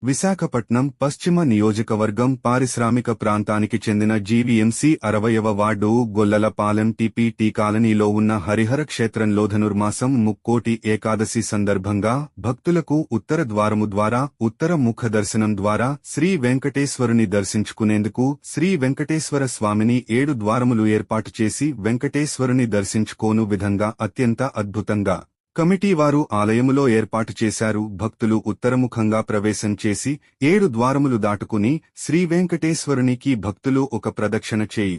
విశాఖపట్నం పశ్చిమ నియోజకవర్గం పారిశ్రామిక ప్రాంతానికి చెందిన జీవీఎంసీ 60వ వార్డు గొల్లలపాలెం టీపీటీ కాలనీలో ఉన్న హరిహర క్షేత్రంలో ధనుర్మాసం ముక్కోటి ఏకాదశి సందర్భంగా భక్తులకు ఉత్తర ద్వారము ద్వారా ఉత్తర ముఖ దర్శనం ద్వారా శ్రీ వెంకటేశ్వరుని దర్శించుకునేందుకు శ్రీ వెంకటేశ్వర స్వామిని 7 ద్వారములు ఏర్పాటు చేసి వెంకటేశ్వరుని దర్శించుకోను విధంగా అత్యంత అద్భుతంగా కమిటీ వారు ఆలయములో ఏర్పాటు చేశారు. భక్తులు ఉత్తరముఖంగా ప్రవేశం చేసి 7 ద్వారములు దాటుకుని శ్రీ వెంకటేశ్వరునికి భక్తులు ఒక ప్రదక్షిణ చేయి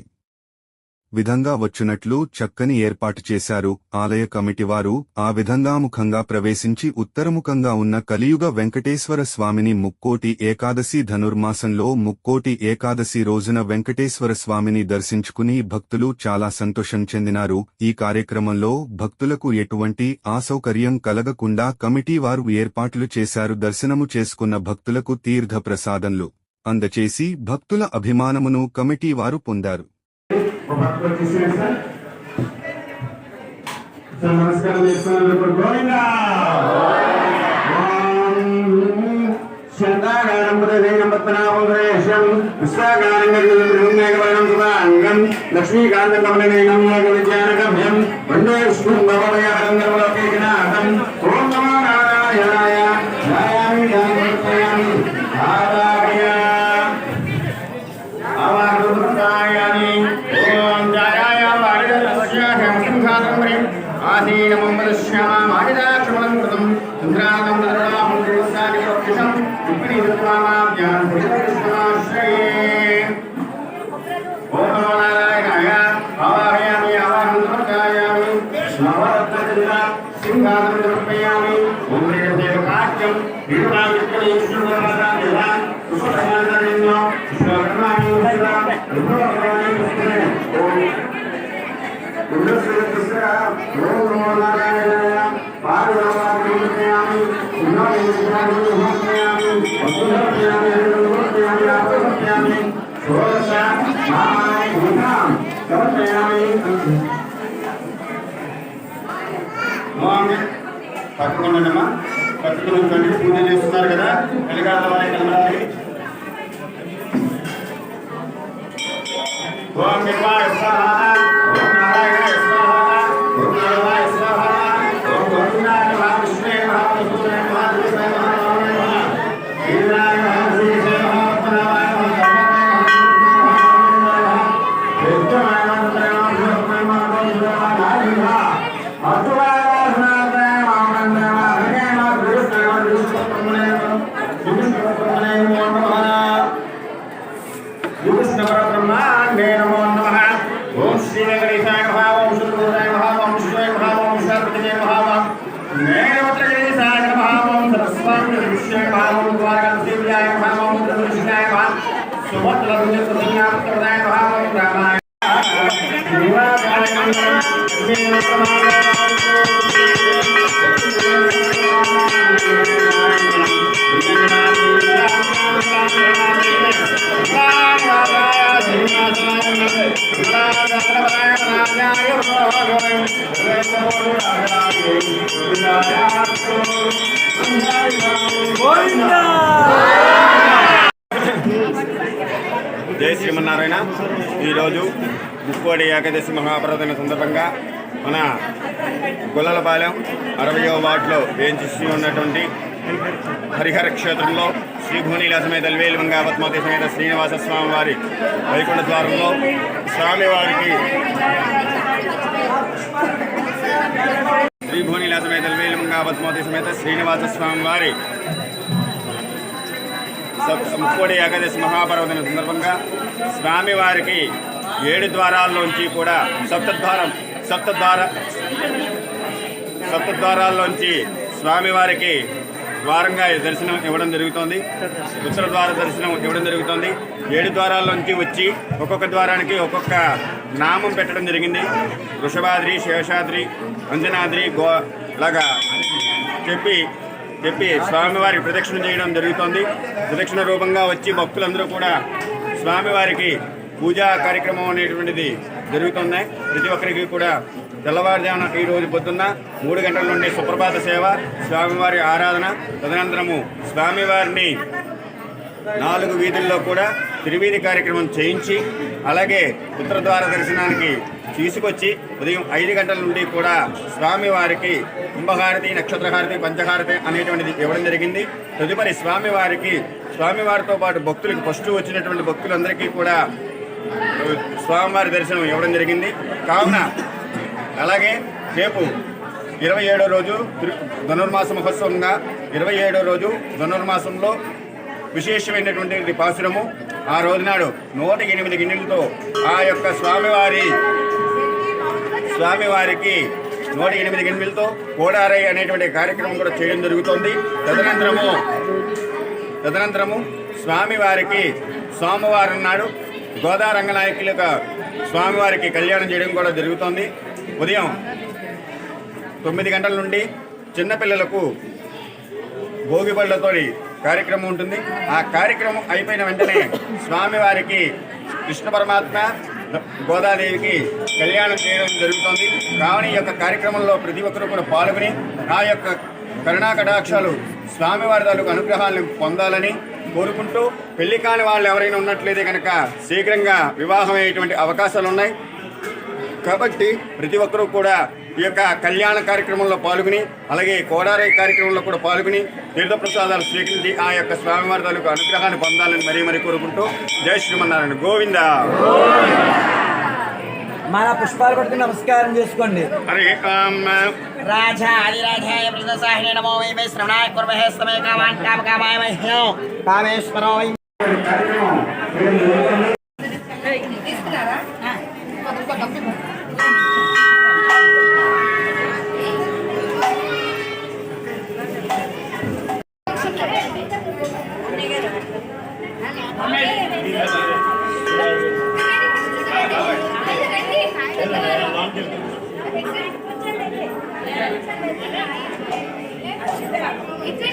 విధంగా వచ్చునట్లు చక్కని ఏర్పాటు చేశారు. ఆలయ కమిటీవారు ఆ విధంగా ముఖంగా ప్రవేశించి ఉత్తరముఖంగా ఉన్న కలియుగ వెంకటేశ్వర స్వామిని ముక్కోటి ఏకాదశి ధనుర్మాసంలో ముక్కోటి ఏకాదశి రోజున వెంకటేశ్వర స్వామిని దర్శించుకుని భక్తులు చాలా సంతోషం చెందినారు. ఈ కార్యక్రమంలో భక్తులకు ఎటువంటి అసౌకర్యం కలగకుండా కమిటీ వారు ఏర్పాట్లు చేశారు. దర్శనము చేసుకున్న భక్తులకు తీర్థ ప్రసాదంలు అందచేసి భక్తుల అభిమానమును కమిటీ వారు పొందారు. నమస్కారం చేస్తున్నందుకు గోవిందా లక్ష్మీకాంతం విద్యానగమ్యం వందే విష్ణు భవదయారంగం ఓం నమో నారాయణాయ పక్కకుండమ్మా పక్కకుని పూజ చేస్తున్నారు కదా కలిగాల వారి కలవాలి. ఓం నిర్వాయ స్వాహ ఓం నారాయణాయ స్వాహ ఓం నారాయణాయ స్వాహ ఓం గోవిందాయ నమః విష్ణువే నమః విష్ణువే నమః విష్ణువే నమః ఈరాయ నమః శ్రీశే నమః పరమాయ నమః వేద్యమాయ నమః నమః జై శ్రీమన్నారాయణ. ఈరోజు ముక్కోటి ఏకాదశి మహాపర్వదిన సందర్భంగా మన గొల్లలపాలెం 60వ వార్డులో వేయించి ఉన్నటువంటి హరిహర క్షేత్రంలో శ్రీ భూనీల సమేత వేలుమంగా పద్మావతి సమేత శ్రీనివాస స్వామి వారి వైకుంఠ ద్వారంలో స్వామివారికి శ్రీ భూనీల సమేత వేలుమంగా పద్మావతి సమేత శ్రీనివాస స్వామి వారి ముక్కోటి ఏకాదశి మహాపర్వదిన సందర్భంగా స్వామివారికి 7 ద్వారాల్లోంచి కూడా సప్తద్వారాల్లోంచి స్వామివారికి ద్వారంగా దర్శనం ఇవ్వడం జరుగుతోంది. ఉత్తర ద్వార దర్శనం ఇవ్వడం జరుగుతోంది. 7 ద్వారాల్లోంచి వచ్చి ఒక్కొక్క ద్వారానికి ఒక్కొక్క నామం పెట్టడం జరిగింది. వృషభాద్రి, శేషాద్రి, అంజనాద్రి లాగా చెప్పి స్వామివారి ప్రదక్షిణ చేయడం జరుగుతోంది. ప్రదక్షిణ రూపంగా వచ్చి భక్తులందరూ కూడా స్వామివారికి పూజా కార్యక్రమం అనేటువంటిది జరుగుతున్నాయి. ప్రతి ఒక్కరికి కూడా తెల్లవారుజామున ఈరోజు పొద్దున్న 3 గంటల నుండి సుప్రభాత సేవ, స్వామివారి ఆరాధన, తదనంతరము స్వామివారిని 4 వీధుల్లో కూడా తిరువీధి కార్యక్రమం చేయించి అలాగే ఉత్తరద్వార దర్శనానికి తీసుకొచ్చి ఉదయం 5 గంటల నుండి కూడా స్వామివారికి కుంభహారతి, నక్షత్రహారతి, పంచహారతి అనేటువంటిది ఇవ్వడం జరిగింది. తదుపరి స్వామివారితో పాటు భక్తులకు ఫస్ట్ వచ్చినటువంటి భక్తులందరికీ కూడా స్వామివారి దర్శనం ఇవ్వడం జరిగింది. కావున అలాగే రేపు 27వ రోజు ధనుర్మాస మహోత్సవంగా 27వ రోజు ధనుర్మాసంలో విశేషమైనటువంటి పాసురము. ఆ రోజునాడు 108 గిన్నెలతో ఆ యొక్క స్వామివారికి 108 గిన్నెలతో కోడారై అనేటువంటి కార్యక్రమం కూడా చేయడం జరుగుతోంది. తదనంతరము స్వామివారికి సోమవారం నాడు గోదా రంగనాయకులుగా స్వామివారికి కళ్యాణం చేయడం కూడా జరుగుతోంది. ఉదయం 9 గంటల నుండి చిన్నపిల్లలకు భోగిపళ్ళతో కార్యక్రమం ఉంటుంది. ఆ కార్యక్రమం అయిపోయిన వెంటనే స్వామివారికి కృష్ణ పరమాత్మ, గోదాదేవికి కళ్యాణం చేయడం జరుగుతుంది. కావున ఈ యొక్క కార్యక్రమంలో ప్రతి ఒక్కరూ కూడా పాల్గొని ఆ యొక్క కరుణా కటాక్షాలు స్వామివారి తాలూకు అనుగ్రహాలను పొందాలని కోరుకుంటూ, పెళ్లి కాని వాళ్ళు ఎవరైనా ఉన్నట్లయితే కనుక శీఘ్రంగా వివాహం అయ్యేటువంటి అవకాశాలు ఉన్నాయి. కాబట్టి ప్రతి ఒక్కరూ కూడా ఈ యొక్క కళ్యాణ కార్యక్రమంలో పాల్గొని అలాగే కోడారై కార్యక్రమంలో కూడా పాల్గొని తీర్థప్రసాదాలు స్వీకరించి ఆ యొక్క స్వామివారి తాలూకు అనుగ్రహాన్ని పొందాలని మరీ కోరుకుంటూ జై శ్రీమన్నారాయణ గోవింద. మన పుష్పాలు పట్టుకుని నమస్కారం చేసుకోండి. హరి రాజా ఆదిరాజాయ ప్రసాహినే నమో వై శ్రవణాయ కుర్మహే సమయ కామాన్ కామకామాయ మహ్యం కామేశ్వరో వై. ఇక్కడ